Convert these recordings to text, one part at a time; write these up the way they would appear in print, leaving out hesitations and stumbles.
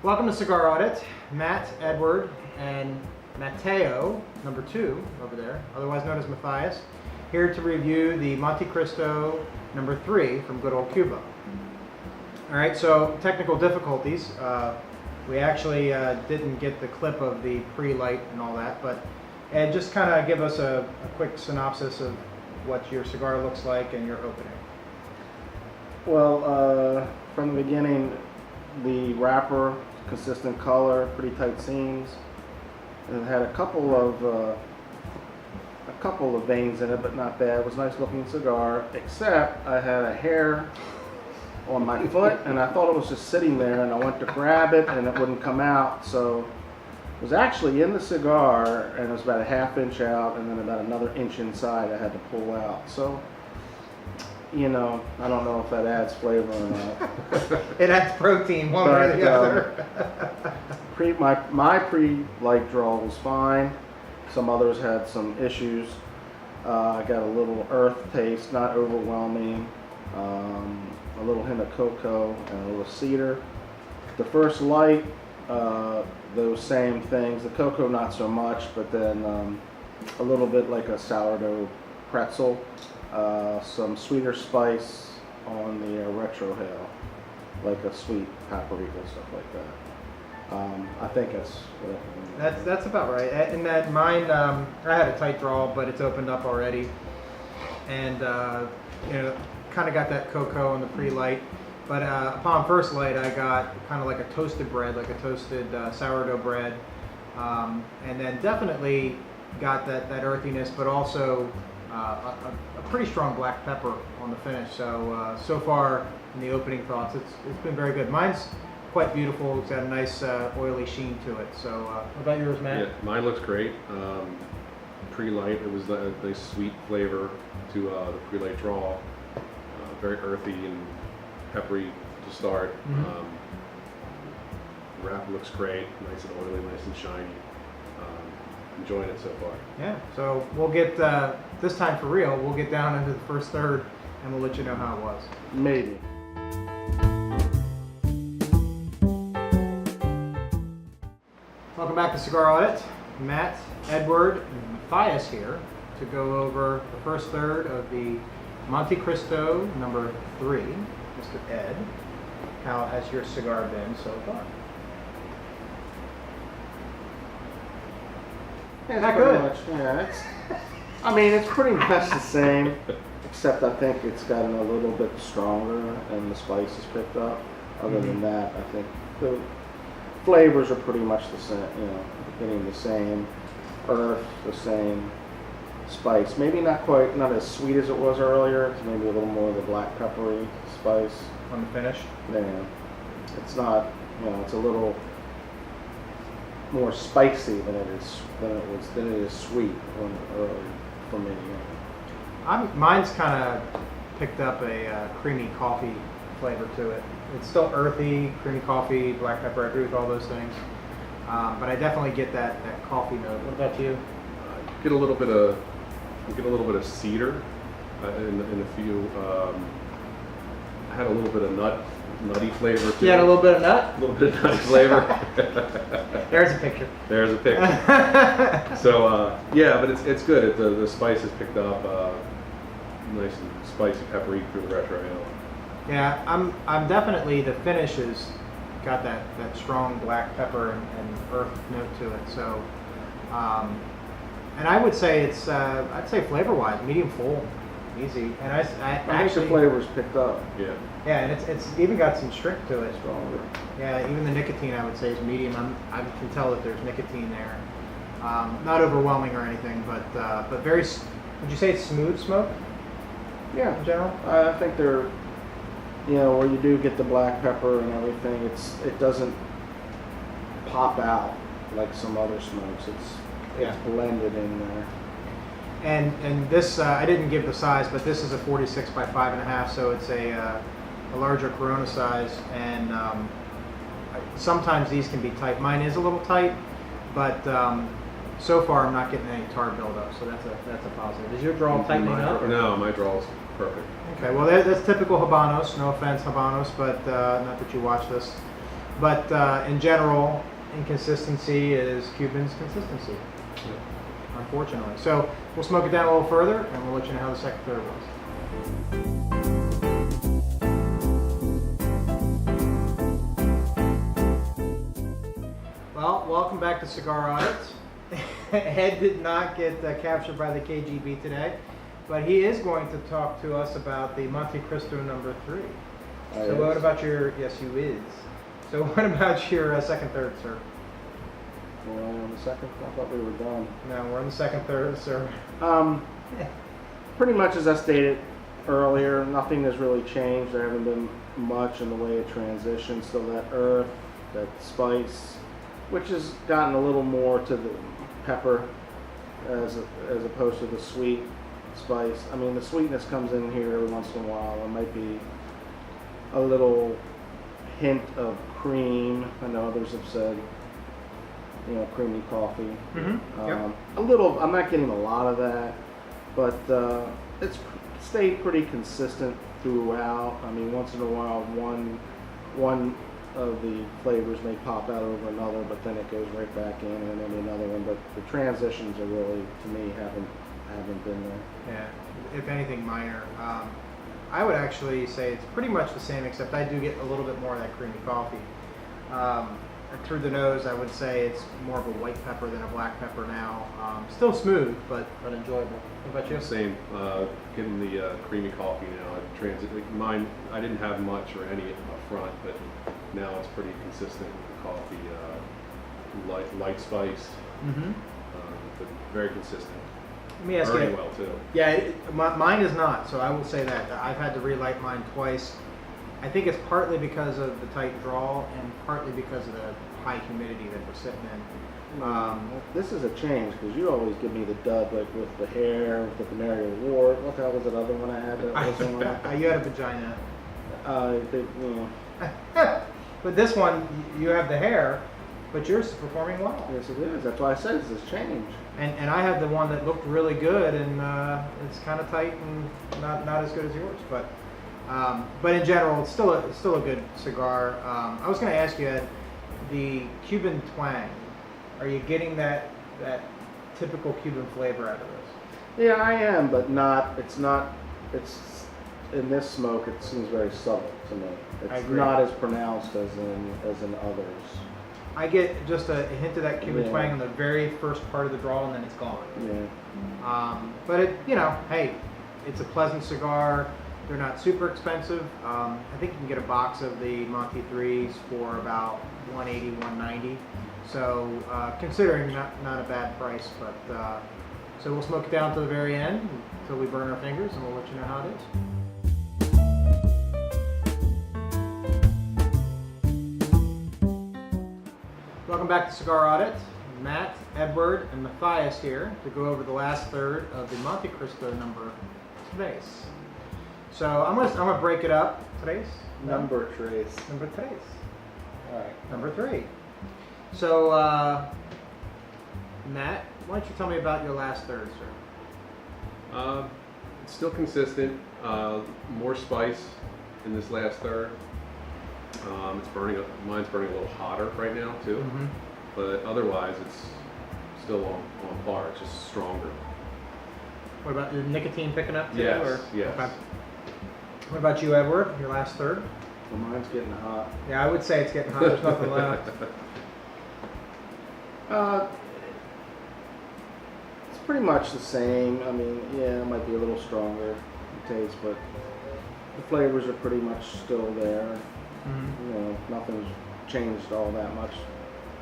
Welcome to Cigar Audit. Matt, Edward, and Matteo, number 2 over there, otherwise known as Matthias, here to review the Montecristo number 3 from good old Cuba. All right, so technical difficulties. We actually didn't get the clip of the pre-light and all that, but Ed, just kind of give us a quick synopsis of what your cigar looks like and your opening. Well, from the beginning, the wrapper, consistent color, pretty tight seams. It had a couple of veins in it, but not bad. It was a nice looking cigar, except I had a hair on my foot, and I thought it was just sitting there, and I went to grab it, and it wouldn't come out. So it was actually in the cigar, and it was about a ½ inch out, and then about another inch inside I had to pull out. So, you know, I don't know if that adds flavor or not. It adds protein, one way or the other. My pre-light draw was fine. Some others had some issues. I got a little earth taste, not overwhelming. A little hint of cocoa and a little cedar. The first light, those same things. The cocoa not so much, but then a little bit like a sourdough pretzel. Some sweeter spice on the retrohale, like a sweet paprika, stuff like that. I think That's about right. In that mine, I had a tight draw, but it's opened up already, and you know, kind of got that cocoa on the pre-light. But upon first light, I got kind of like a toasted bread, like a toasted sourdough bread, and then definitely got that earthiness, but also a pretty strong black pepper on the finish. So so far in the opening thoughts, it's been very good. Mine's quite beautiful. It's got a nice oily sheen to it. So what about yours, Matt? Yeah, mine looks great. Pre-light, it was a nice sweet flavor to the pre-light draw. Very earthy and peppery to start. Wrap looks great, nice and oily, nice and shiny. Enjoying it so far. Yeah, so we'll get, this time for real, we'll get down into the first third and we'll let you know how it was. Maybe. Welcome back to Cigar Audit. Matt, Edward, and Matthias here to go over the first third of the Montecristo number 3. Mr. Ed, how has your cigar been so far? Yeah, Not pretty good. much, yeah, I mean, it's pretty much the same, except I think it's gotten a little bit stronger and the spice is picked up. Other than that, I think the flavors are pretty much the same, you know, getting the same earth, the same spice. Maybe not as sweet as it was earlier. It's maybe a little more of the black peppery spice. On the finish? Yeah. It's not, you know, it's a little more spicy than it is sweet earlier for me. Yeah. Mine's kind of picked up a creamy coffee flavor to it. It's still earthy, creamy coffee, black pepper. I agree with all those things, but I definitely get that coffee note. What about you? Get a little bit of cedar in a few. I had a little bit of nutty flavor too. You had a little bit of nut? A little bit of nutty flavor. There's a picture. There's a picture. So yeah, but it's good. The spice is picked up, nice and spicy, peppery through the retrohale. Yeah, I'm definitely, the finish has got that strong black pepper and earth note to it. So, and I would say it's I'd say flavor-wise, medium full, easy. And I think the flavor's picked up. Yeah. Yeah, and it's even got some strength to it. Stronger. Yeah, even the nicotine I would say is medium. I can tell that there's nicotine there. Not overwhelming or anything, but very. Would you say it's smooth smoke? Yeah. In general. I think they're, you know, where you do get the black pepper and everything, it doesn't pop out like some other smokes. It's blended in there. And this, I didn't give the size, but this is a 46 by 5.5, so it's a larger Corona size, and sometimes these can be tight. Mine is a little tight, but so far I'm not getting any tar buildup, so that's a positive. Is your draw tightening up? No, my draw is perfect. Okay, well that's typical Habanos. No offense, Habanos, but not that you watch this. But in general, inconsistency is Cuban's consistency, unfortunately. So we'll smoke it down a little further, and we'll let you know how the second third was. Well, welcome back to Cigar Audit. Ed did not get captured by the KGB today, but he is going to talk to us about the Montecristo number 3. So what about your, yes you is. So what about your second third, sir? Well, on the second, I thought we were done. No, we're on the second third, sir. Pretty much as I stated earlier, nothing has really changed. There haven't been much in the way of transition. Still that earth, that spice, which has gotten a little more to the pepper as opposed to the sweet spice. I mean, the sweetness comes in here every once in a while. There might be a little hint of cream. I know others have said, you know, creamy coffee. Yep. A little. I'm not getting a lot of that, but it's stayed pretty consistent throughout. I mean, once in a while, one of the flavors may pop out over another, but then it goes right back in, and then another one. But the transitions are really, to me, haven't been there. Yeah, if anything, minor. I would actually say it's pretty much the same, except I do get a little bit more of that creamy coffee. Through the nose, I would say it's more of a white pepper than a black pepper now. Still smooth, but enjoyable. What about you? Same. Getting the creamy coffee now. Like mine, I didn't have much or any up front, but now it's pretty consistent with the coffee. Light spice, but very consistent. Let me ask Burning you. well too. Yeah, mine is not, so I will say that. I've had to relight mine twice. I think it's partly because of the tight draw and partly because of the high humidity that we're sitting in. This is a change, because you always give me the dud, like with the hair, with the venereal wart. What the hell was that other one I had that was on? You had a vagina. You know. But this one, you have the hair, but yours is performing well. Yes, it is. That's why I said it's a change. And I have the one that looked really good, and it's kind of tight and not as good as yours. But in general, it's still a good cigar. I was going to ask you, Ed, the Cuban twang. Are you getting that typical Cuban flavor out of this? Yeah, I am, but not. It's not. It's in this smoke. It seems very subtle to me. I It's agree. not as pronounced as in others. I get just a hint of that Cuban Yeah. twang in the very first part of the draw, and then it's gone. Yeah. But it, hey, it's a pleasant cigar. They're not super expensive. I think you can get a box of the Monte 3s for about $180, $190. So considering not a bad price, but so we'll smoke it down to the very end until we burn our fingers, and we'll let you know how it is. Welcome back to Cigar Audit. Matt, Edward, and Matthias here to go over the last third of the Montecristo number tres. So I'm gonna break it up. Tres? Number trace. Number tres. All right. Number 3. So Matt, why don't you tell me about your last third, sir? It's still consistent. More spice in this last third. It's burning. Mine's burning a little hotter right now too, but otherwise it's still on par. It's just stronger. What about the nicotine picking up too? Yes. Yes. Okay. What about you, Edward? Your last third? Well, mine's getting hot. Yeah, I would say it's getting hot. There's nothing left. It's pretty much the same. I mean, yeah, it might be a little stronger in taste, but the flavors are pretty much still there. You know, nothing's changed all that much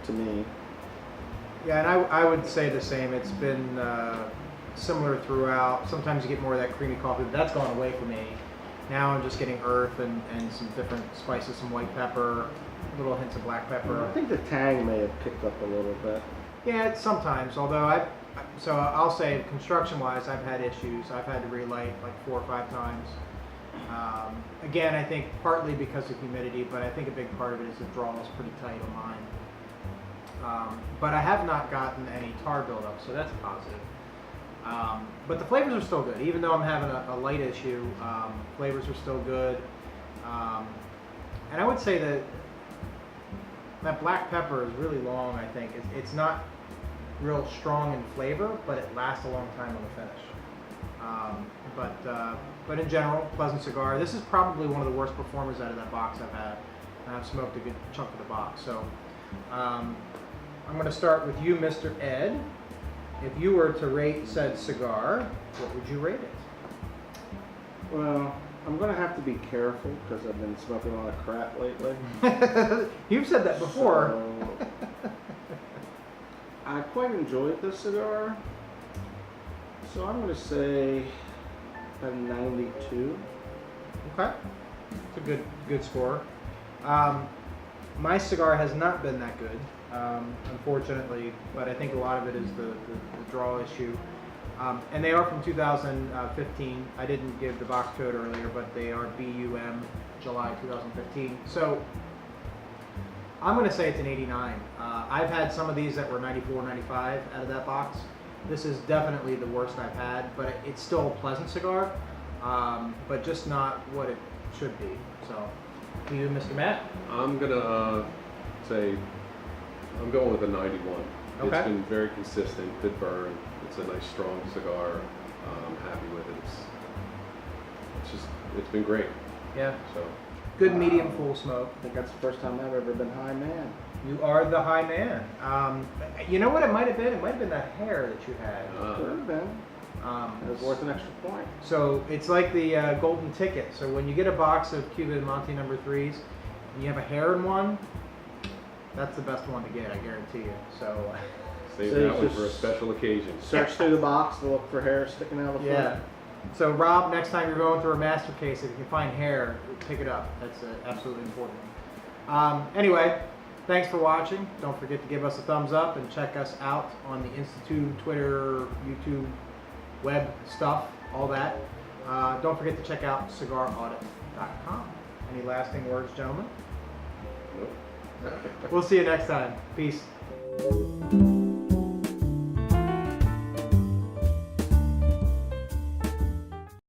to me. Yeah, and I would say the same. It's been similar throughout. Sometimes you get more of that creamy coffee, but that's gone away for me. Now I'm just getting earth and some different spices, some white pepper, little hints of black pepper. I think the tang may have picked up a little bit. Yeah, it's sometimes. Although so I'll say construction-wise, I've had issues. I've had to relight like 4 or 5 times. Again, I think partly because of humidity, but I think a big part of it is the draw is pretty tight on mine. But I have not gotten any tar buildup, so that's positive. But the flavors are still good, even though I'm having a light issue. Flavors are still good, and I would say that that black pepper is really long. I think it's not real strong in flavor, but it lasts a long time on the finish. But in general, pleasant cigar. This is probably one of the worst performers out of that box I've had, and I've smoked a good chunk of the box. So I'm going to start with you, Mr. Ed. If you were to rate said cigar, what would you rate it? Well, I'm gonna have to be careful because I've been smoking a lot of crap lately. You've said that before. So, I quite enjoyed this cigar, so I'm gonna say a 92. Okay, it's a good score. My cigar has not been that good, unfortunately, but I think a lot of it is the draw issue. And they are from 2015. I didn't give the box code earlier, but they are BUM July 2015. So I'm going to say it's an 89. I've had some of these that were 94, 95 out of that box. This is definitely the worst I've had, but it's still a pleasant cigar, but just not what it should be. So, to you, Mr. Matt? I'm gonna say I'm going with a 91. Okay. It's been very consistent, good burn. It's a nice strong cigar. I'm happy with it. It's been great. Yeah. So Good medium full smoke. I think that's the first time I've ever been high man. You are the high man. You know what it might have been? It might have been that hair that you had. Could have been. It was worth an extra point. So it's like the golden ticket. So when you get a box of Cuban Monte No. 3s and you have a hair in one, that's the best one to get, I guarantee you. So save So you that one just for a special occasion. Search through the box to look for hair sticking out of the yeah. front. So Rob, next time you're going through a master case, if you can find hair, pick it up. That's absolutely important. Anyway, thanks for watching. Don't forget to give us a thumbs up and check us out on the Institute, Twitter, YouTube, web stuff, all that. Don't forget to check out CigarAudit.com. Any lasting words, gentlemen? Nope. We'll see you next time. Peace.